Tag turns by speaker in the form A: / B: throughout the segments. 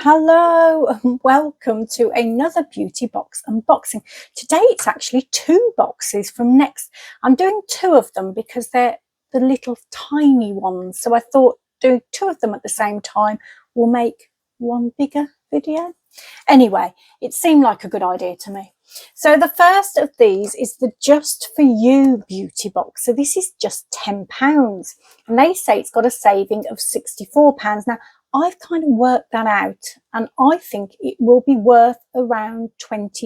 A: Hello and welcome to another beauty box unboxing. Today it's actually two boxes from Next. I'm doing two of them because they're the little tiny ones, so I thought doing two of them at the same time will make one bigger video. Anyway, it seemed like a good idea to me. So the first of these is the Just For You beauty box. So this is just £10 and they say it's got a saving of £64. Now I've kind of worked that out and I think it will be worth around £28.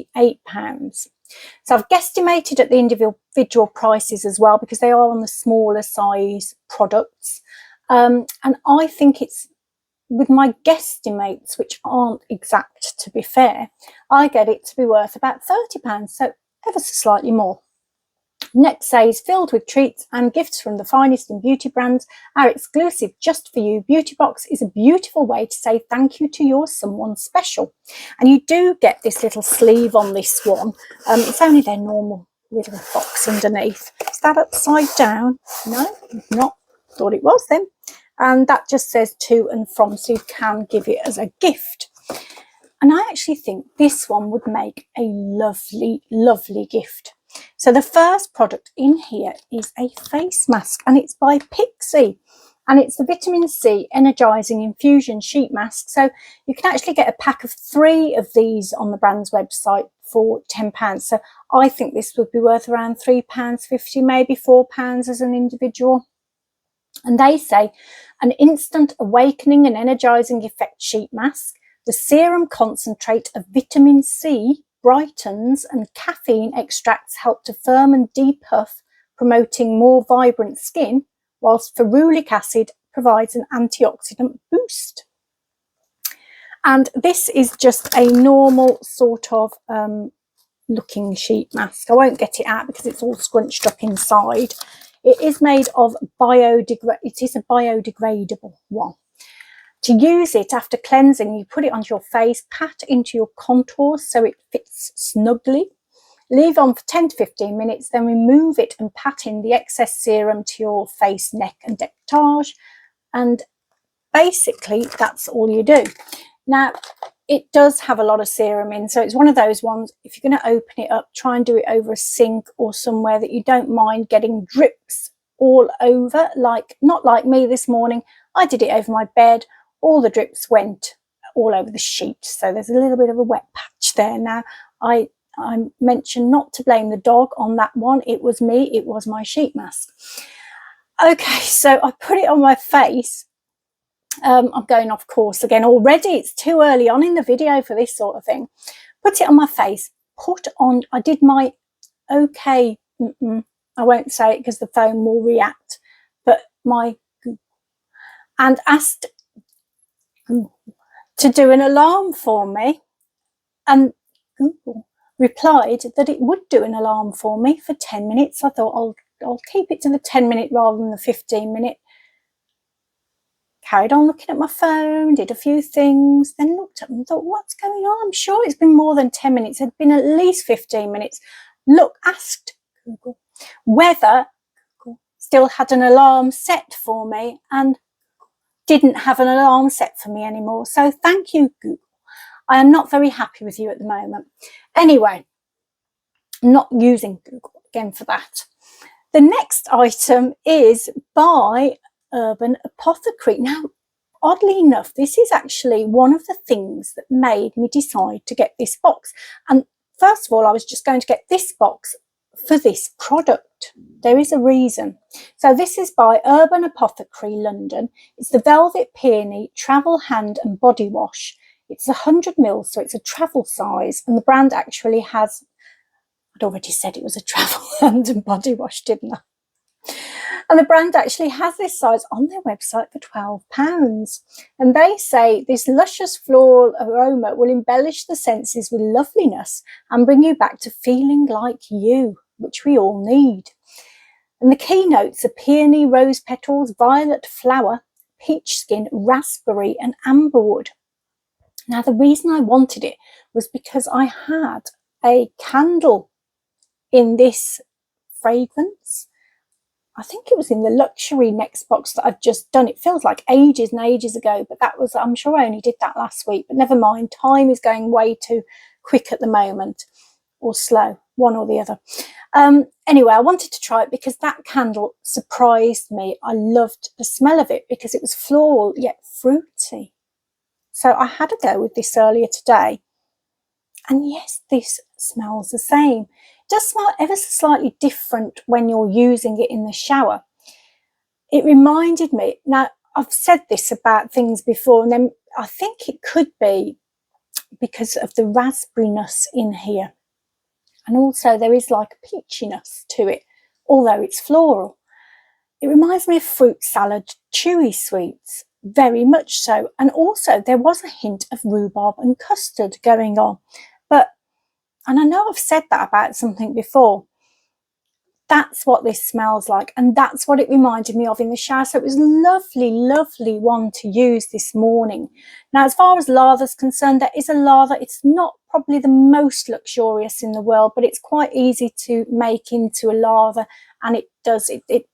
A: So I've guesstimated at the individual prices as well because they are on the smaller size products. And I think it's, with my guesstimates, which aren't exact to be fair, I get it to be worth about £30, so ever so slightly more. Next says, filled with treats and gifts from the finest in beauty brands, our exclusive Just For You beauty box is a beautiful way to say thank you to your someone special. And you do get this little sleeve on this one. It's only their normal little box underneath. Is that upside down? No, not. Thought it was then. And that just says to and from, so you can give it as a gift. And I actually think this one would make a lovely, lovely gift. So the first product in here is a face mask and it's by Pixie and it's the vitamin C energizing infusion sheet mask. So you can actually get a pack of 3 of these on the brand's website for £10. So I think this would be worth around £3.50, maybe £4 as an individual. And they say an instant awakening and energizing effect sheet mask. The serum concentrate of vitamin C brightens and caffeine extracts help to firm and depuff, promoting more vibrant skin, whilst ferulic acid provides an antioxidant boost. And this is just a normal sort of looking sheet mask. I won't get it out because it's all scrunched up inside. It is made of it is a biodegradable one. To use it after cleansing, you put it onto your face, pat into your contours so it fits snugly. Leave on for 10 to 15 minutes, then remove it and pat in the excess serum to your face, neck and décolletage. And basically that's all you do. Now, it does have a lot of serum in, so it's one of those ones, if you're going to open it up, try and do it over a sink or somewhere that you don't mind getting drips all over, like not like me this morning. I did it over my bed. All the drips went all over the sheet, so there's a little bit of a wet patch there. Now, I mentioned not to blame the dog on that one. It was me. It was my sheet mask. Okay, so I put it on my face. I'm going off course again already. It's too early on in the video for this sort of thing. Put it on my face. Put on, I did my okay, I won't say it because the phone will react, but my, and asked to do an alarm for me, and Google replied that it would do an alarm for me for 10 minutes. I thought I'll keep it to the 10-minute rather than the 15-minute. Carried on looking at my phone, did a few things, then looked up and thought, what's going on? I'm sure it's been more than 10 minutes. It had been at least 15 minutes. Look, asked Google whether Google still had an alarm set for me, and didn't have an alarm set for me anymore. So thank you, Google. I am not very happy with you at the moment. Anyway, I'm not using Google again for that. The next item is by Apothecary. Now, oddly enough, this is actually one of the things that made me decide to get this box. And first of all, I was just going to get this box for this product. There is a reason. So this is by Urban Apothecary London. It's the Velvet Peony Travel Hand and Body Wash. It's 100 ml, so it's a travel size, and the brand actually has, I'd already said it was a travel hand and body wash, didn't I? And the brand actually has this size on their website for £12. And they say this luscious floral aroma will embellish the senses with loveliness and bring you back to feeling like you, which we all need. And the keynotes are peony, rose petals, violet flower, peach skin, raspberry and amberwood. Now, the reason I wanted it was because I had a candle in this fragrance. I think it was in the luxury next box that I've just done. It feels like ages and ages ago, but that was, I'm sure I only did that last week, but never mind. Time is going way too quick at the moment, or slow, one or the other. Anyway, I wanted to try it because that candle surprised me. I loved the smell of it because it was floral yet fruity. So I had a go with this earlier today. And yes, this smells the same. It does smell ever so slightly different when you're using it in the shower. It reminded me, now I've said this about things before, and then I think it could be because of the raspberryness in here. And also there is like a peachiness to it, although it's floral. It reminds me of fruit salad, chewy sweets, very much so. And also there was a hint of rhubarb and custard going on. But, and I know I've said that about something before, that's what this smells like, and that's what it reminded me of in the shower. So it was a lovely, lovely one to use this morning. Now, as far as lather's concerned, there is a lather. It's not probably the most luxurious in the world, but it's quite easy to make into a lather, and it does it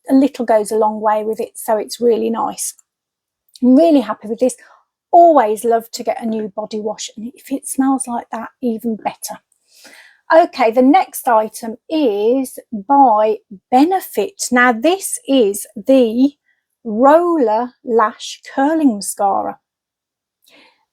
A: a little goes a long way with it, so it's really nice. I'm really happy with this. Always love to get a new body wash, and if it smells like that, even better. Okay, the next item is by Benefit. Now, this is the Roller Lash Curling Mascara.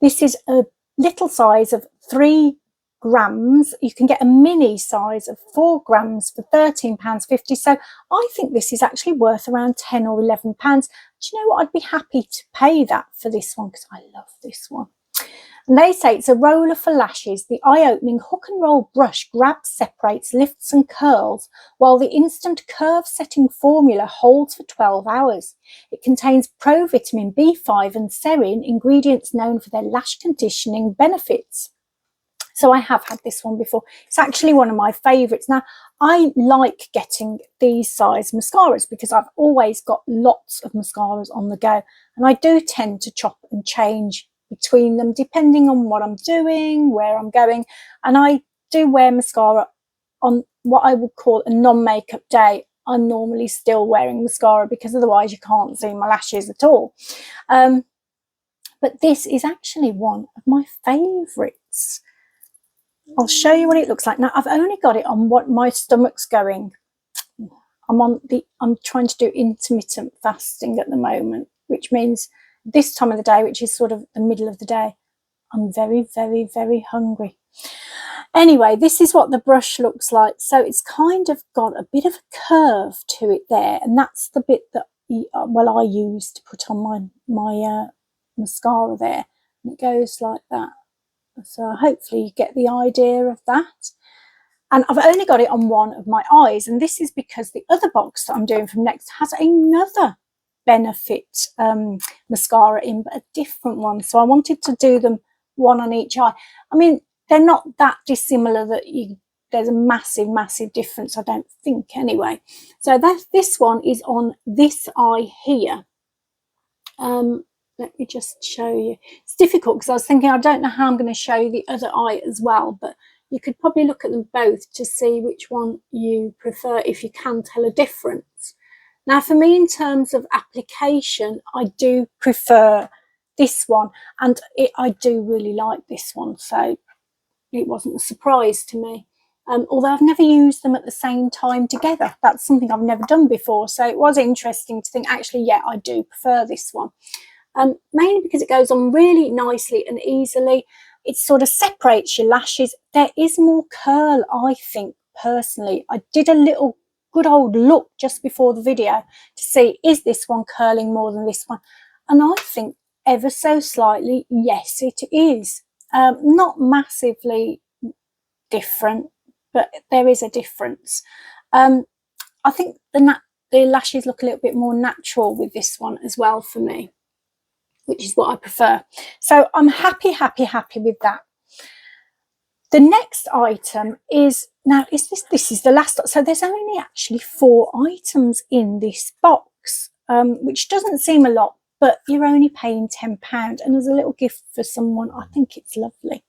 A: This is a little size of 3 grams. You can get a mini size of 4 grams for £13.50. So I think this is actually worth around £10 or £11. Do you know what? I'd be happy to pay that for this one because I love this one. And they say it's a roller for lashes. The eye-opening hook and roll brush grabs, separates, lifts and curls, while the instant curve setting formula holds for 12 hours. It contains provitamin B5 and cerin, ingredients known for their lash conditioning benefits. So I have had this one before. It's actually one of my favourites. Now, I like getting these size mascaras because I've always got lots of mascaras on the go. And I do tend to chop and change between them depending on what I'm doing, where I'm going. And I do wear mascara on what I would call a non-makeup day. I'm normally still wearing mascara because otherwise you can't see my lashes at all. But this is actually one of my favourites. I'll show you what it looks like. Now, I've only got it on what my stomach's going. I'm trying to do intermittent fasting at the moment, which means this time of the day, which is sort of the middle of the day, I'm very, very, very hungry. Anyway, this is what the brush looks like. So it's kind of got a bit of a curve to it there, and that's the bit that I use to put on my mascara there, and it goes like that. So hopefully you get the idea of that. And I've only got it on one of my eyes, and this is because the other box that I'm doing from next has another Benefit mascara in, but a different one. So I wanted to do them one on each eye. I mean, they're not that dissimilar that there's a massive, massive difference, I don't think, anyway. So this one is on this eye here. Let me just show you. It's difficult because I was thinking I don't know how I'm going to show you the other eye as well, but you could probably look at them both to see which one you prefer if you can tell a difference. Now, for me, in terms of application, I do prefer this one, and I do really like this one, so it wasn't a surprise to me. Although I've never used them at the same time together. That's something I've never done before, so it was interesting to think, actually, yeah, I do prefer this one. Mainly because it goes on really nicely and easily. It sort of separates your lashes. There is more curl, I think, personally. I did a little good old look just before the video to see, is this one curling more than this one? And I think ever so slightly, yes, it is. Not massively different, but there is a difference. I think the lashes look a little bit more natural with this one as well for me, which is what I prefer. So I'm happy with that. The next item is, now this is the last, so there's only actually 4 items in this box, which doesn't seem a lot, but you're only paying £10, and as a little gift for someone, I think it's lovely.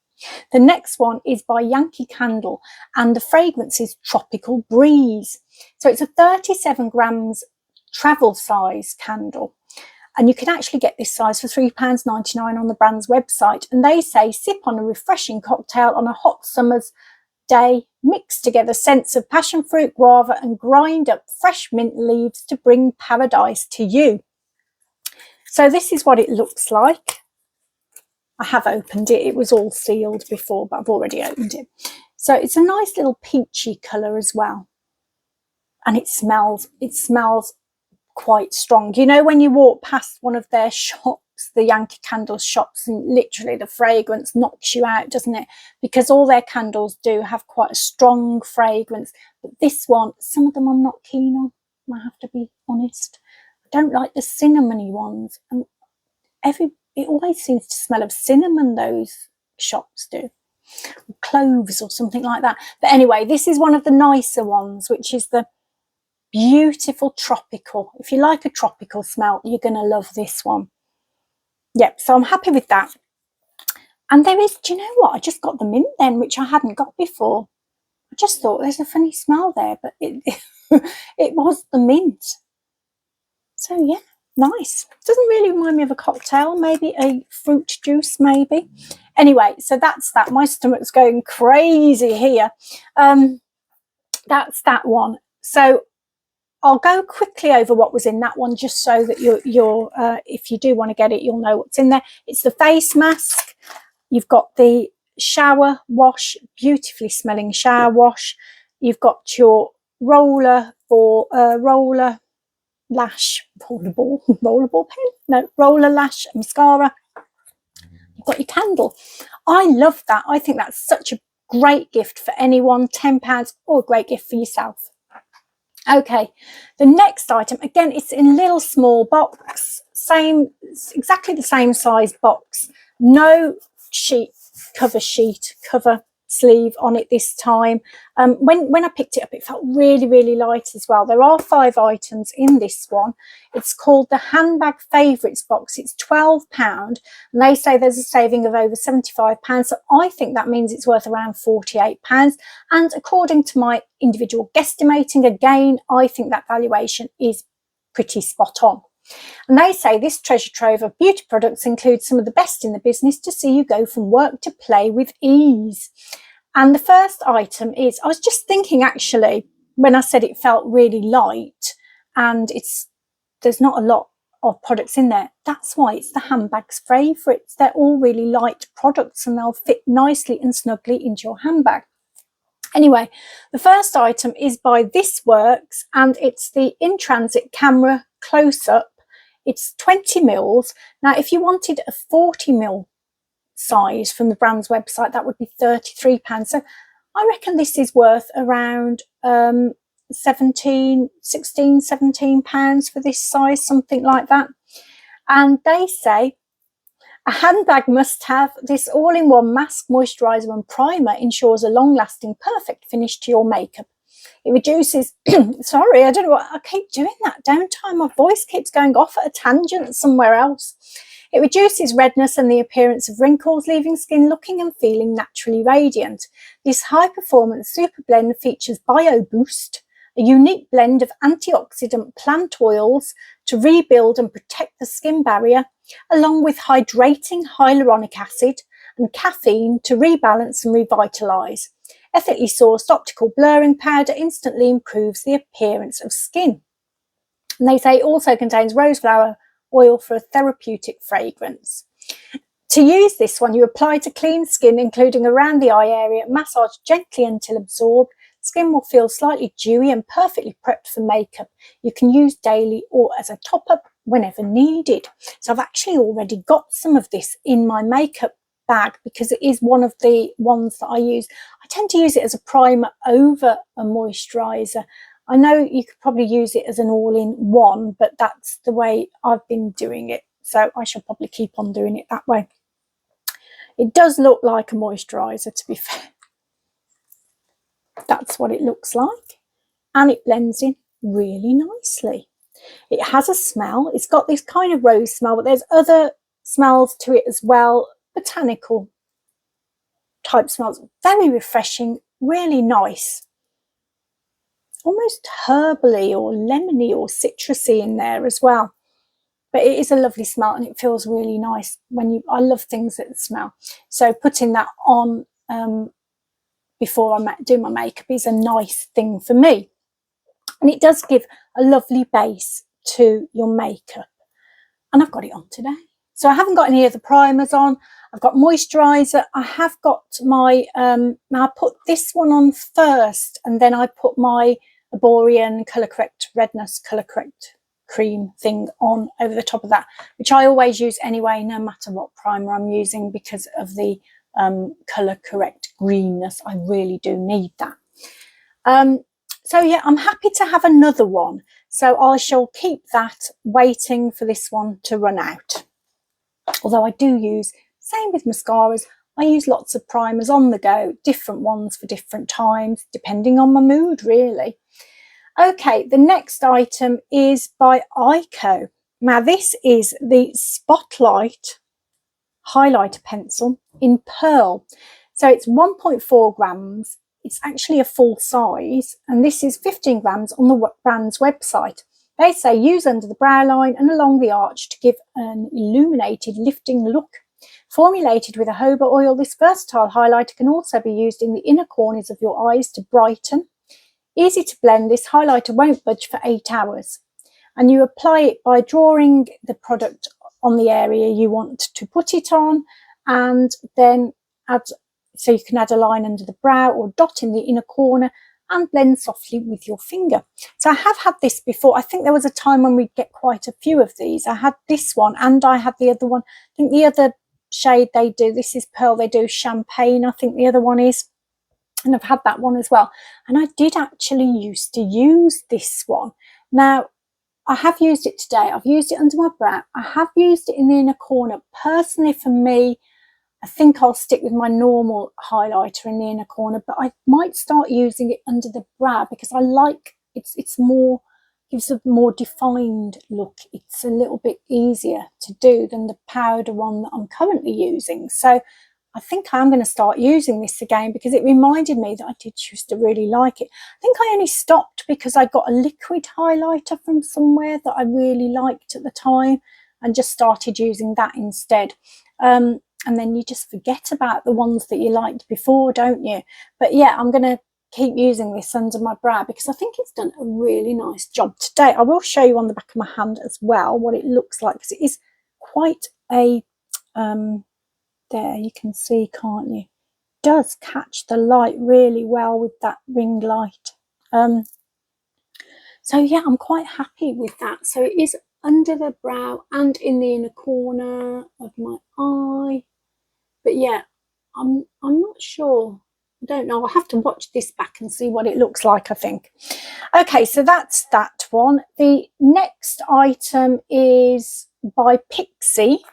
A: The next one is by Yankee Candle, and the fragrance is Tropical Breeze. So it's a 37 grams travel size candle. And you can actually get this size for £3.99 on the brand's website. And they say, sip on a refreshing cocktail on a hot summer's day, mix together scents of passion fruit, guava, and grind up fresh mint leaves to bring paradise to you. So this is what it looks like. I have opened it. It was all sealed before, but I've already opened it. So it's a nice little peachy colour as well. And it smells quite strong. You know, when you walk past one of their shops, the Yankee Candle shops, and literally the fragrance knocks you out, doesn't it? Because all their candles do have quite a strong fragrance. But this one, some of them I'm not keen on, I have to be honest. I don't like the cinnamony ones. And it always seems to smell of cinnamon, those shops do. Or cloves or something like that. But anyway, this is one of the nicer ones, which is the beautiful tropical. If you like a tropical smell, you're going to love this one. Yep, so I'm happy with that. And there is, do you know what? I just got the mint then, which I hadn't got before. I just thought there's a funny smell there, but it was the mint. So yeah, nice. Doesn't really remind me of a cocktail, maybe a fruit juice, maybe. Anyway, so that's that. My stomach's going crazy here. That's that one. So I'll go quickly over what was in that one, just so that you're if you do want to get it, you'll know what's in there. It's the face mask. You've got the shower wash, beautifully smelling shower wash. You've got your roller for roller lash, rollerball pen, no, roller lash mascara. You've got your candle. I love that. I think that's such a great gift for anyone, £10, or a great gift for yourself. Okay, the next item, again, it's in a little small box, exactly the same size box, no cover sleeve on it this time. When I picked it up, it felt really, really light as well. There are 5 items in this one. It's called the Handbag Favourites box. It's £12, and they say there's a saving of over £75. So I think that means it's worth around £48. And according to my individual guesstimating, again, I think that valuation is pretty spot on. And they say this treasure trove of beauty products includes some of the best in the business to see you go from work to play with ease. And the first item is, I was just thinking actually, when I said it felt really light, and there's not a lot of products in there, that's why it's the Handbag Favourites. They're all really light products and they'll fit nicely and snugly into your handbag. Anyway, the first item is by This Works, and it's the In Transit Camera Close-Up. It's 20 mils. Now, if you wanted a 40 mil size from the brand's website, that would be £33. So I reckon this is worth around £17 for this size, something like that. And they say a handbag must have. This all-in-one mask, moisturiser and primer ensures a long-lasting, perfect finish to your makeup. It reduces, sorry, I don't know what, I keep doing that, don't I? My voice keeps going off at a tangent somewhere else. It reduces redness and the appearance of wrinkles, leaving skin looking and feeling naturally radiant. This high-performance super blend features Bio Boost, a unique blend of antioxidant plant oils to rebuild and protect the skin barrier, along with hydrating hyaluronic acid and caffeine to rebalance and revitalise. Ethically sourced optical blurring powder instantly improves the appearance of skin. And they say it also contains rose flower oil for a therapeutic fragrance. To use this one, you apply to clean skin, including around the eye area, massage gently until absorbed. Skin will feel slightly dewy and perfectly prepped for makeup. You can use daily or as a top-up whenever needed. So I've actually already got some of this in my makeup bag because it is one of the ones that I use. I tend to use it as a primer over a moisturiser. I know you could probably use it as an all-in-one, but that's the way I've been doing it. So I shall probably keep on doing it that way. It does look like a moisturiser, to be fair. That's what it looks like. And it blends in really nicely. It has a smell. It's got this kind of rose smell, but there's other smells to it as well. Botanical type smells. Very refreshing, really nice. Almost herbally or lemony or citrusy in there as well. But it is a lovely smell and it feels really nice when I love things that smell. So putting that on before I do my makeup is a nice thing for me. And it does give a lovely base to your makeup. And I've got it on today. So I haven't got any of the primers on. I've got moisturiser. I have got my, I put this one on first and then I put my Borean Colour Correct Redness Colour Correct cream thing on over the top of that, which I always use anyway, no matter what primer I'm using, because of the Colour Correct greenness. I really do need that. So yeah, I'm happy to have another one. So I shall keep that waiting for this one to run out. Although I do use, same with mascaras, I use lots of primers on the go, different ones for different times, depending on my mood really. Okay, the next item is by Ico. Now this is the Spotlight highlighter pencil in Pearl. So it's 1.4 grams. It's actually a full size, and this is 15 grams on the brand's website. They say use under the brow line and along the arch to give an illuminated, lifting look. Formulated with a jojoba oil, this versatile highlighter can also be used in the inner corners of your eyes to brighten. Easy to blend, this highlighter won't budge for 8 hours. And you apply it by drawing the product on the area you want to put it on, and then so you can add a line under the brow or dot in the inner corner and blend softly with your finger. So I have had this before. I think there was a time when we'd get quite a few of these. I had this one and I had the other one. I think the other shade they do, this is Pearl, they do Champagne, I think the other one is. And I've had that one as well. And I did actually used to use this one. Now, I have used it today. I've used it under my brow. I have used it in the inner corner. Personally, for me, I think I'll stick with my normal highlighter in the inner corner, but I might start using it under the brow because I like it's more, gives a more defined look. It's a little bit easier to do than the powder one that I'm currently using. So I think I'm going to start using this again because it reminded me that I did used to really like it. I think I only stopped because I got a liquid highlighter from somewhere that I really liked at the time and just started using that instead. And then you just forget about the ones that you liked before, don't you? But yeah, I'm going to keep using this under my brow because I think it's done a really nice job today. I will show you on the back of my hand as well what it looks like because it is quite a... there you can see, can't you? It does catch the light really well with that ring light. So yeah, I'm quite happy with that. So it is under the brow and in the inner corner of my eye. But yeah, I'm not sure. I don't know. I'll have to watch this back and see what it looks like, I think. Okay, so that's that one. The next item is by Pixie.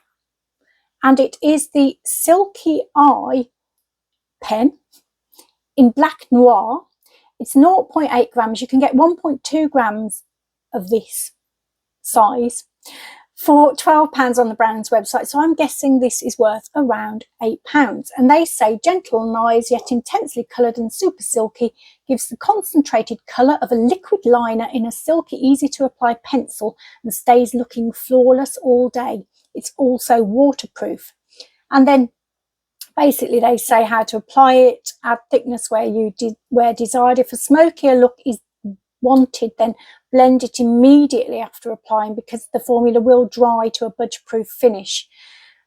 A: And it is the Silky Eye pen in Black Noir. It's 0.8 grams. You can get 1.2 grams of this size for £12 on the brand's website. So I'm guessing this is worth around £8. And they say gentle on eyes, yet intensely coloured and super silky, gives the concentrated colour of a liquid liner in a silky, easy to apply pencil and stays looking flawless all day. It's also waterproof. And then basically they say how to apply it, add thickness where desired. If a smokier look is wanted, then blend it immediately after applying because the formula will dry to a budge-proof finish.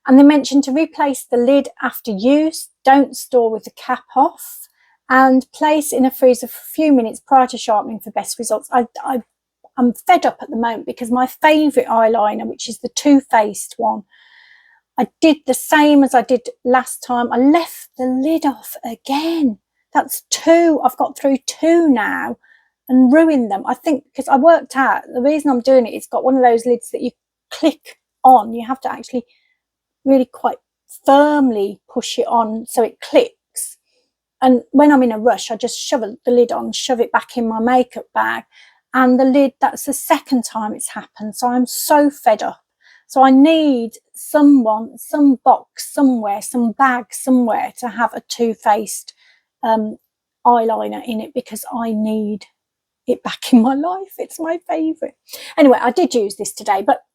A: And they mentioned to replace the lid after use, don't store with the cap off, and place in a freezer for a few minutes prior to sharpening for best results. I'm fed up at the moment because my favourite eyeliner, which is the Too Faced one, I did the same as I did last time. I left the lid off again. That's 2. I've got through 2 now and ruined them. I think because I worked out the reason I'm doing it, it's got one of those lids that you click on. You have to actually really quite firmly push it on so it clicks. And when I'm in a rush, I just shove the lid on, shove it back in my makeup bag. And the lid, that's the second time it's happened. So I'm so fed up. So I need someone, some box somewhere, some bag somewhere to have a Too Faced eyeliner in it, because I need it back in my life. It's my favourite. Anyway, I did use this today, but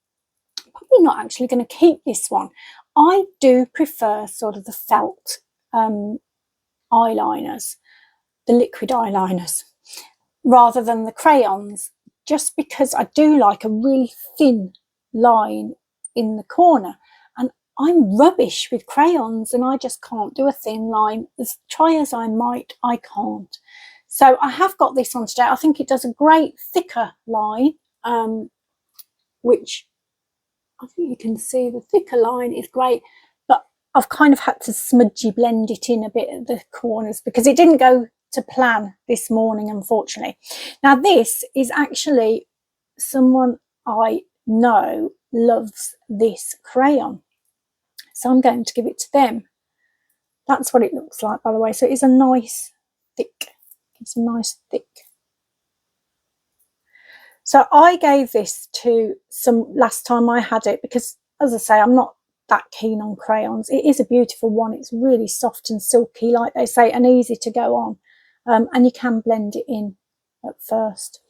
A: probably not actually going to keep this one. I do prefer sort of the felt eyeliners, the liquid eyeliners, rather than the crayons, just because I do like a really thin line in the corner, and I'm rubbish with crayons and I just can't do a thin line. As try as I might, I can't. So I have got this on today. I think it does a great thicker line, which I think you can see the thicker line is great, but I've kind of had to smudgy blend it in a bit at the corners because it didn't go to plan this morning, unfortunately. Now this is actually someone I know loves this crayon, so I'm going to give it to them. That's what it looks like, by the way. So it is a nice thick, it's a nice thick. So I gave this to some last time I had it, because as I say, I'm not that keen on crayons. It is a beautiful one. It's really soft and silky, like they say, and easy to go on. And you can blend it in at first.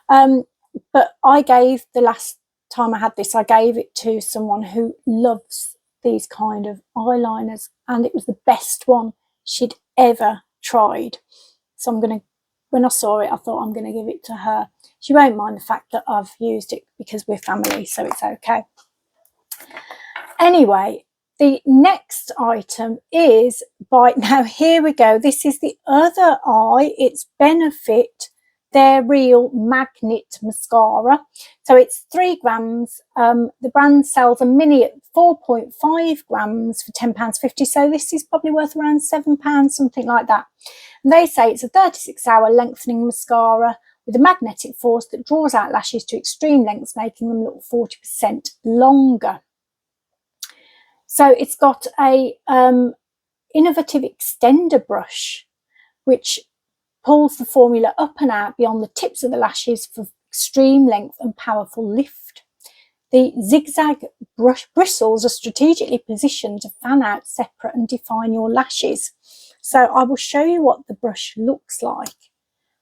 A: But I gave, the last time I had this, I gave it to someone who loves these kind of eyeliners, and it was the best one she'd ever tried. So I'm going to, when I saw it, I thought I'm going to give it to her. She won't mind the fact that I've used it because we're family, so it's okay. Anyway, the next item is by, now here we go. This is the other eye. It's Benefit Their Real Magnet Mascara. So it's 3 grams. The brand sells a mini at 4.5 grams for £10.50. So this is probably worth around £7, something like that. And they say it's a 36-hour lengthening mascara with a magnetic force that draws out lashes to extreme lengths, making them look 40% longer. So it's got a innovative extender brush, which pulls the formula up and out beyond the tips of the lashes for extreme length and powerful lift. The zigzag brush bristles are strategically positioned to fan out, separate and define your lashes. So I will show you what the brush looks like.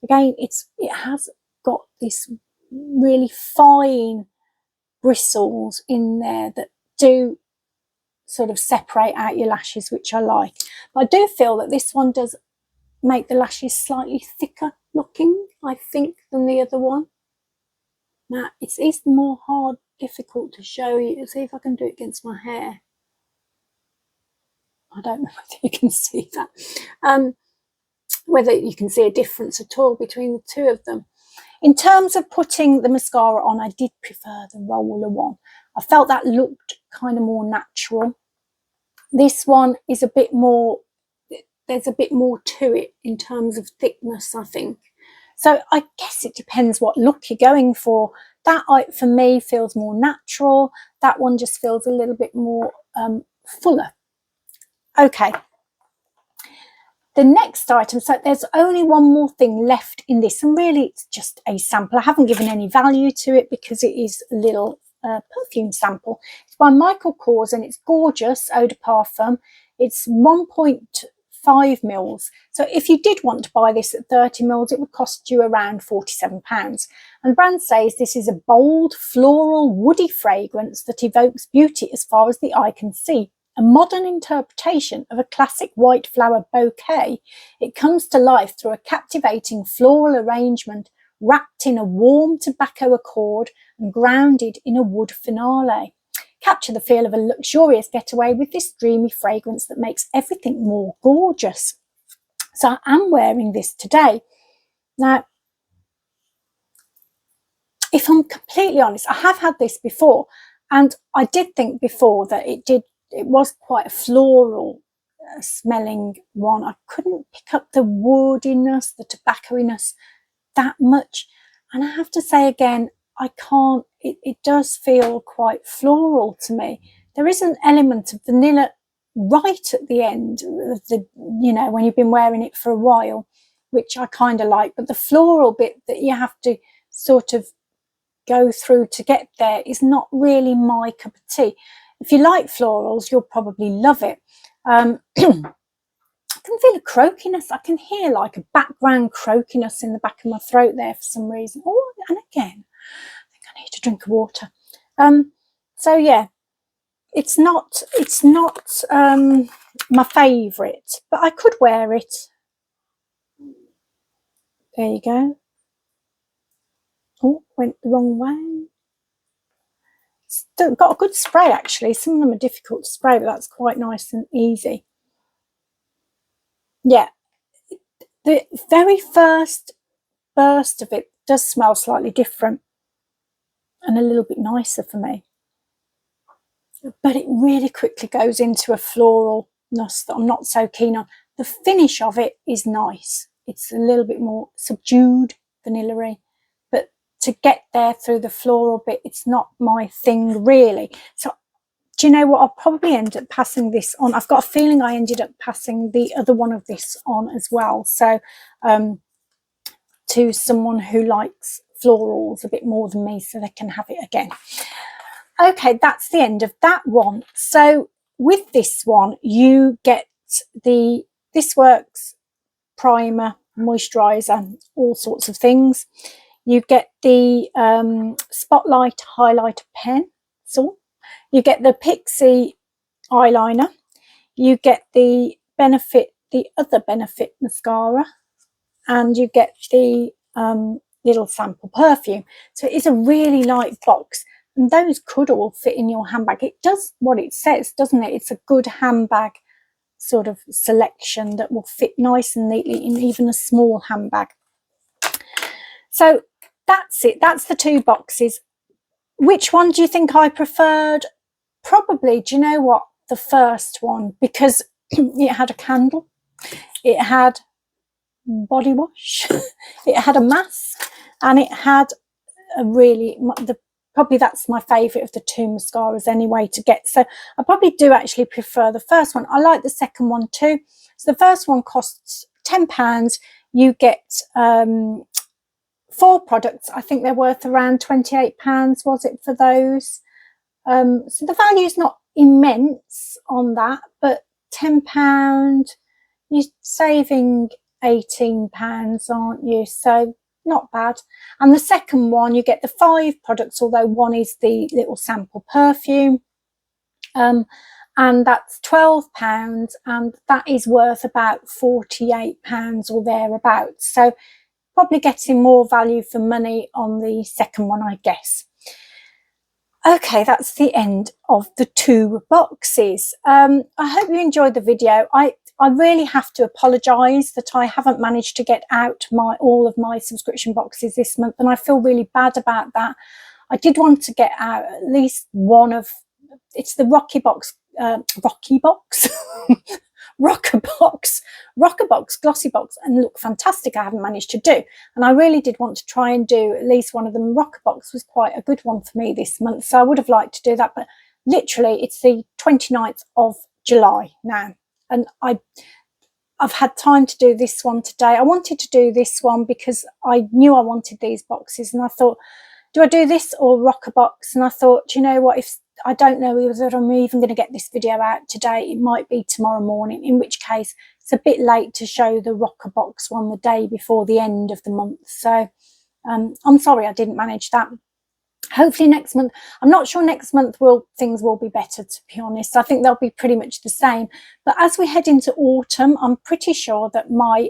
A: Again, it has got this really fine bristles in there that do sort of separate out your lashes, which I like. But I do feel that this one does make the lashes slightly thicker looking, I think, than the other one. Now, it is more difficult to show you. Let's see if I can do it against my hair. I don't know whether you can see that. Whether you can see a difference at all between the two of them. In terms of putting the mascara on, I did prefer the roller one. I felt that looked kind of more natural. This one is a bit more, there's a bit more to it in terms of thickness, I think. So I guess it depends what look you're going for. That, for me, feels more natural. That one just feels a little bit more fuller. Okay. The next item, so there's only one more thing left in this, and really it's just a sample. I haven't given any value to it because it is a little perfume sample. It's by Michael Kors and it's gorgeous eau de parfum. It's 1.5 mils. So if you did want to buy this at 30 mils, it would cost you around £47. And the brand says this is a bold, floral, woody fragrance that evokes beauty as far as the eye can see. A modern interpretation of a classic white flower bouquet, it comes to life through a captivating floral arrangement wrapped in a warm tobacco accord and grounded in a wood finale. Capture the feel of a luxurious getaway with this dreamy fragrance that makes everything more gorgeous. So I am wearing this today. Now, if I'm completely honest, I have had this before, and I did think before that it was quite a floral smelling one. I couldn't pick up the woodiness, the tobacco-iness that much. And I have to say again, I can't, it does feel quite floral to me. There is an element of vanilla right at the end of the, you know, when you've been wearing it for a while, which I kind of like. But the floral bit that you have to sort of go through to get there is not really my cup of tea. If you like florals, you'll probably love it. I can feel a croakiness. I can hear like a background croakiness in the back of my throat there for some reason. Oh, and again, I think I need to drink water. So yeah, it's not my favourite, but I could wear it. There you go. Oh, went the wrong way. Still got a good spray actually. Some of them are difficult to spray, but that's quite nice and easy. Yeah, the very first burst of it does smell slightly different and a little bit nicer for me, but it really quickly goes into a floralness that I'm not so keen on. The finish of it is nice. It's a little bit more subdued, vanilla-y, but to get there through the floral bit, it's not my thing really. So do you know what, I'll probably end up passing this on. I've got a feeling I ended up passing the other one of this on as well, so to someone who likes florals a bit more than me, so they can have it again. Okay, that's the end of that one. So with this one, you get the This Works primer, moisturizer, all sorts of things. You get the Spotlight highlighter pen, so you get the Pixie eyeliner, you get the other Benefit mascara, and you get the little sample perfume. So it is a really light box, and those could all fit in your handbag. It does what it says, doesn't it? It's a good handbag sort of selection that will fit nice and neatly in even a small handbag. So that's it. That's the two boxes. Which one do you think I preferred? Probably, do you know what, the first one, because it had a candle, it had body wash, it had a mask, and it had a really, probably that's my favourite of the two mascaras anyway to get. So I probably do actually prefer the first one. I like the second one too. So the first one costs £10. You get 4 products. I think they're worth around £28, was it, for those? So the value is not immense on that, but £10, you're saving £18, aren't you? So not bad. And the second one, you get the 5 products, although one is the little sample perfume, and that's £12, and that is worth about £48 or thereabouts. So probably getting more value for money on the second one, I guess. Okay, that's the end of the 2 boxes. I hope you enjoyed the video. I really have to apologise that I haven't managed to get out all of my subscription boxes this month, and I feel really bad about that. I did want to get out at least one of, it's the Rocker Box Glossy Box, and look fantastic. I haven't managed to do, and I really did want to try and do at least one of them. Rocker Box was quite a good one for me this month, so I would have liked to do that, but literally it's the 29th of July now, and I've had time to do this one today. I wanted to do this one because I knew I wanted these boxes, and I thought, do I do this or Rocker Box? And I thought, you know what, if I don't know whether I'm even going to get this video out today, it might be tomorrow morning, in which case it's a bit late to show the Rocker Box one the day before the end of the month. So I'm sorry I didn't manage that. Hopefully next month, I'm not sure next month things will be better, to be honest. I think they'll be pretty much the same. But as we head into autumn, I'm pretty sure that my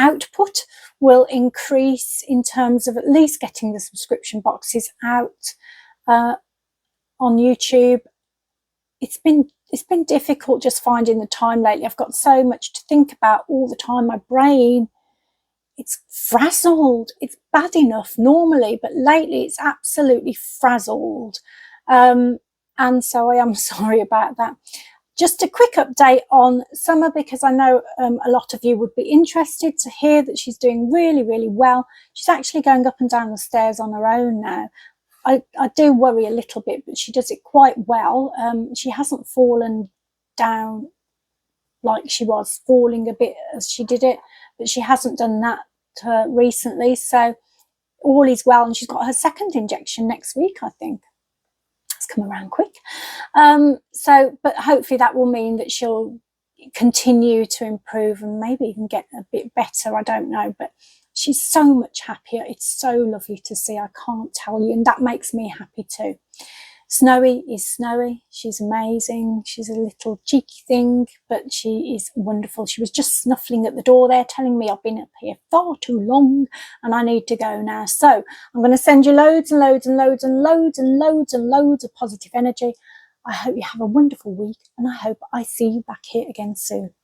A: output will increase in terms of at least getting the subscription boxes out on YouTube. It's been difficult just finding the time lately. I've got so much to think about all the time. My brain, it's frazzled. It's bad enough normally, but lately it's absolutely frazzled. And so I am sorry about that. Just a quick update on Summer, because I know a lot of you would be interested to hear that she's doing really, really well. She's actually going up and down the stairs on her own now. I do worry a little bit, but she does it quite well. She hasn't fallen down like she was falling a bit as she did it, but she hasn't done that recently. So all is well, and she's got her second injection next week, I think. It's come around quick. But hopefully that will mean that she'll continue to improve and maybe even get a bit better. I don't know, but she's so much happier. It's so lovely to see. I can't tell you, and that makes me happy too. Snowy is Snowy. She's amazing. She's a little cheeky thing, but she is wonderful. She was just snuffling at the door there, telling me I've been up here far too long and I need to go now. So I'm going to send you loads and loads and loads and loads and loads and loads of positive energy. I hope you have a wonderful week, and I hope I see you back here again soon.